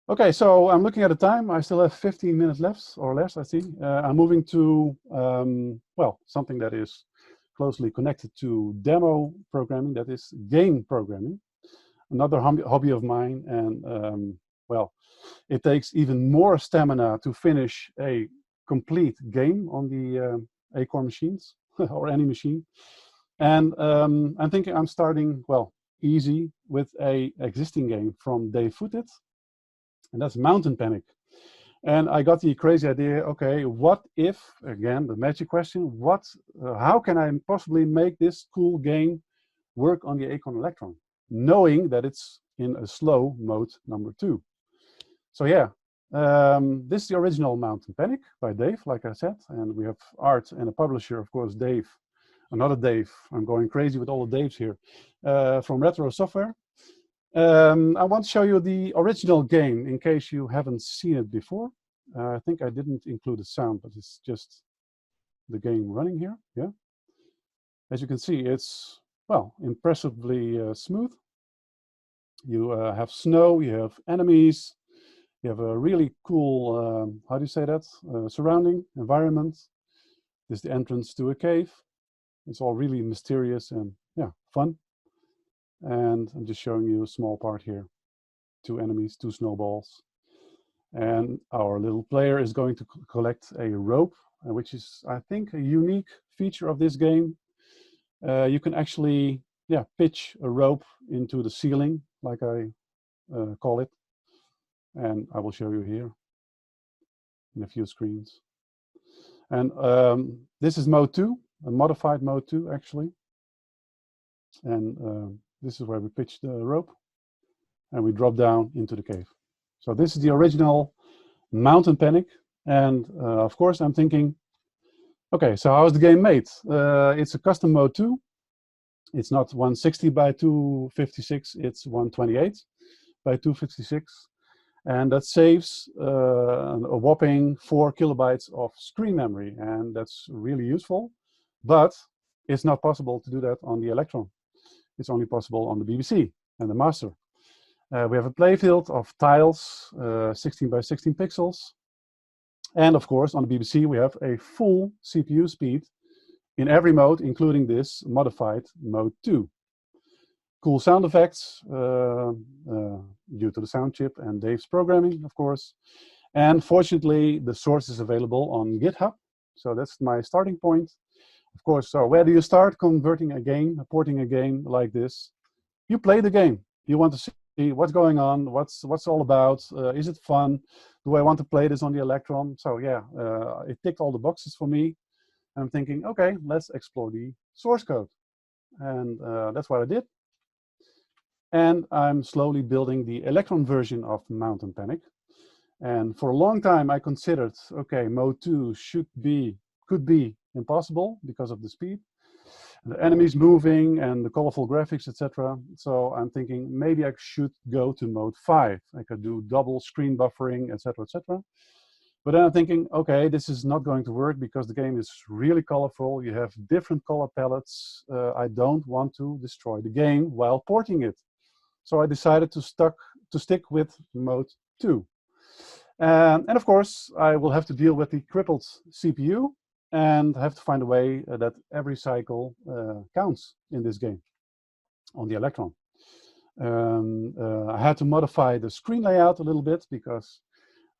Okay, so I'm looking at the time. I still have 15 minutes left or less, I see. I'm moving to, well, something that is closely connected to demo programming, that is game programming. Another hobby of mine, and well, it takes even more stamina to finish a complete game on the Acorn machines, or any machine. And I'm thinking I'm starting, well, easy with a existing game from Dave Footed. And that's Mountain Panic. And I got the crazy idea, okay, what if, again, the magic question, how can I possibly make this cool game work on the Acorn Electron, knowing that it's in a slow mode number 2. So yeah, this is the original Mountain Panic by Dave, like I said, and we have art and a publisher, of course, Dave, another Dave. I'm going crazy with all the Daves here, from Retro Software. I want to show you the original game in case you haven't seen it before. I think I didn't include the sound, but it's just the game running here. Yeah. As you can see, it's, well, impressively smooth. You have snow, you have enemies, you have a really cool, how do you say that, surrounding environment. This is the entrance to a cave. It's all really mysterious and, yeah, fun. And I'm just showing you a small part here. 2 enemies, 2 snowballs. And our little player is going to collect a rope, which is, I think, a unique feature of this game. You can actually, yeah, pitch a rope into the ceiling, like I call it. And I will show you here in a few screens. And this is mode 2, a modified mode 2, actually. And this is where we pitch the rope and we drop down into the cave. So this is the original Mountain Panic. And of course, I'm thinking, okay, so how is the game made? It's a custom mode 2. It's not 160 by 256, it's 128 by 256. And that saves a whopping 4 kilobytes of screen memory. And that's really useful. But it's not possible to do that on the Electron. It's only possible on the BBC and the master. We have a playfield of tiles, 16 by 16 pixels. And of course, on the BBC, we have a full CPU speed in every mode, including this modified mode 2. Cool sound effects due to the sound chip and Dave's programming, of course. And fortunately, the source is available on GitHub. So that's my starting point. Of course, so where do you start converting a game, porting a game like this? You play the game. You want to see what's going on, what's all about, is it fun? Do I want to play this on the Electron? So yeah, it ticked all the boxes for me. I'm thinking, okay, let's explore the source code. And that's what I did. And I'm slowly building the Electron version of Mountain Panic. And for a long time, I considered, okay, mode 2 could be impossible because of the speed, the enemies moving and the colorful graphics, etc. So I'm thinking maybe I should go to mode 5. I could do double screen buffering, etc., etc. But then I'm thinking, okay, this is not going to work because the game is really colorful. You have different color palettes. I don't want to destroy the game while porting it. So I decided to stick with mode 2. And of course, I will have to deal with the crippled CPU and have to find a way that every cycle counts in this game on the Electron. I had to modify the screen layout a little bit because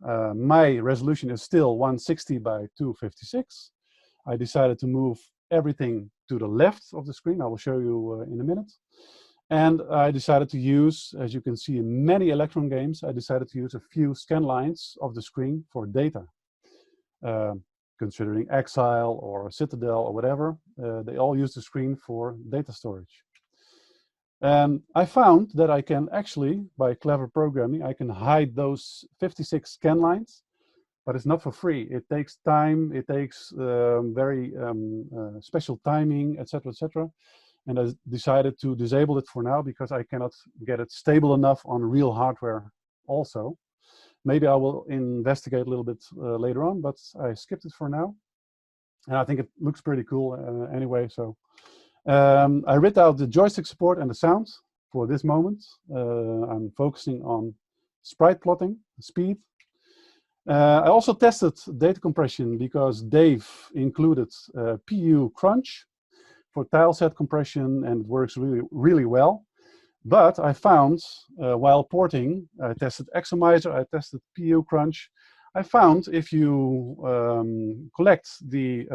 my resolution is still 160 by 256. I decided to move everything to the left of the screen. I will show you in a minute. And I decided to use, as you can see in many Electron games, I decided to use a few scan lines of the screen for data. Considering Exile or Citadel or whatever, they all use the screen for data storage. I found that I can actually, by clever programming, I can hide those 56 scan lines but it's not for free. It takes time, it takes very special timing, etc., etc. And I decided to disable it for now because I cannot get it stable enough on real hardware also. Maybe I will investigate a little bit later on, but I skipped it for now. And I think it looks pretty cool anyway. So I read out the joystick support and the sound for this moment. I'm focusing on sprite plotting, speed. I also tested data compression because Dave included PU crunch for tile set compression, and it works really, really well. But I found, while porting, I tested Exomizer, I tested PU crunch. I found if you collect the,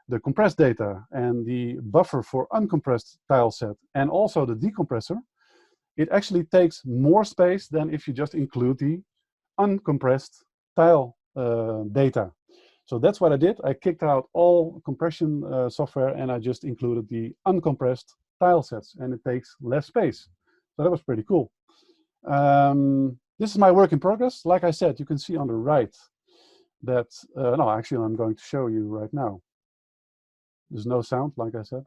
the compressed data and the buffer for uncompressed tile set and also the decompressor, it actually takes more space than if you just include the uncompressed tile data. So that's what I did. I kicked out all compression software and I just included the uncompressed tile sets, and it takes less space. So that was pretty cool. This is my work in progress. Like I said, you can see on the right that, no, actually I'm going to show you right now. There's no sound, like I said.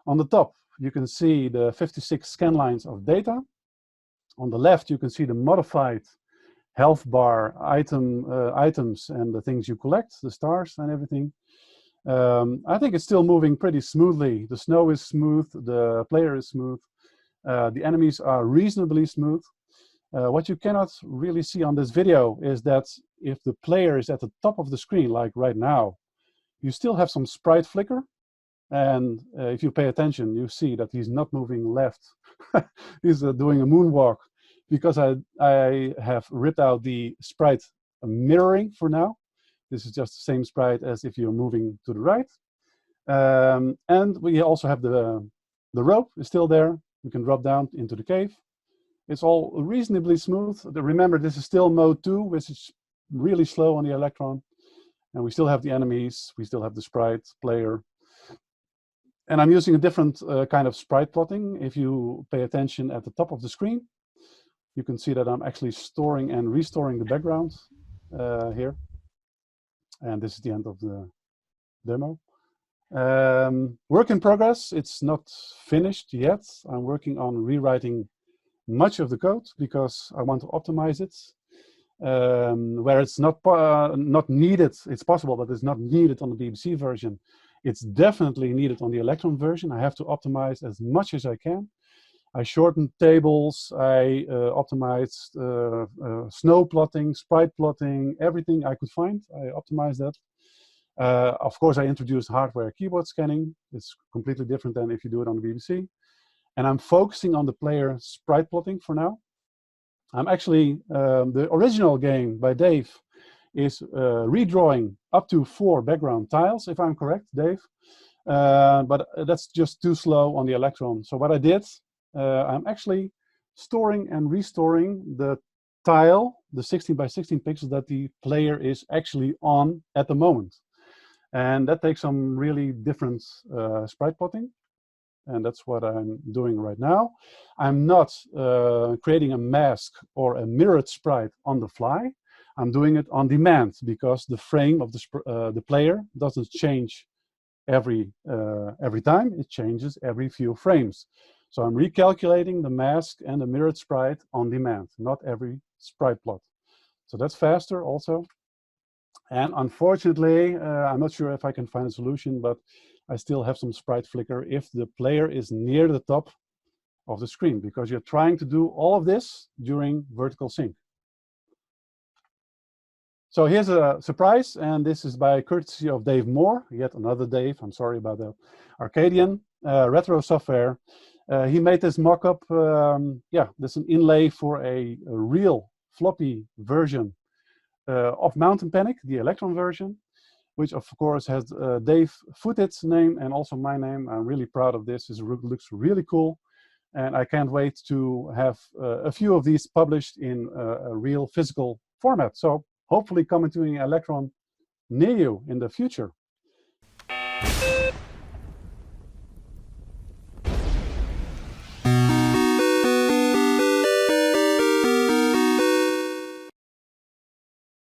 On the top, you can see the 56 scan lines of data. On the left, you can see the modified health bar items and the things you collect, the stars and everything. I think it's still moving pretty smoothly. The snow is smooth, the player is smooth, the enemies are reasonably smooth. What you cannot really see on this video is that if the player is at the top of the screen, like right now, you still have some sprite flicker. And if you pay attention, you see that he's not moving left. He's doing a moonwalk because I have ripped out the sprite mirroring for now. This is just the same sprite as if you're moving to the right. And we also have the rope is still there. We can drop down into the cave. It's all reasonably smooth. Remember, this is still mode 2, which is really slow on the Electron. And we still have the enemies. We still have the sprite player. And I'm using a different kind of sprite plotting. If you pay attention at the top of the screen, you can see that I'm actually storing and restoring the background here. And this is the end of the demo. Work in progress. It's not finished yet. I'm working on rewriting much of the code because I want to optimize it. Where it's not needed, it's possible, but it's not needed on the BBC version. It's definitely needed on the Electron version. I have to optimize as much as I can. I shortened tables, I optimized snow plotting, sprite plotting, everything I could find. I optimized that. Of course, I introduced hardware keyboard scanning. It's completely different than if you do it on the BBC. And I'm focusing on the player sprite plotting for now. I'm actually, the original game by Dave is redrawing up to 4 background tiles, if I'm correct, Dave. But that's just too slow on the Electron. So what I did, I'm actually storing and restoring the tile, the 16 by 16 pixels that the player is actually on at the moment. And that takes some really different sprite plotting. And that's what I'm doing right now. I'm not creating a mask or a mirrored sprite on the fly. I'm doing it on demand because the frame of the player doesn't change every time. It changes every few frames. So I'm recalculating the mask and the mirrored sprite on demand, not every sprite plot. So that's faster also. And unfortunately, I'm not sure if I can find a solution, but I still have some sprite flicker if the player is near the top of the screen, because you're trying to do all of this during vertical sync. So here's a surprise, and this is by courtesy of Dave Moore, yet another Dave, I'm sorry about that, Arcadian, retro software. He made this mock-up, yeah, this is an inlay for a real floppy version of Mountain Panic, the Electron version, which of course has Dave Footed's name and also my name. I'm really proud of this. It looks really cool. And I can't wait to have a few of these published in a real physical format. So hopefully coming to an Electron near you in the future.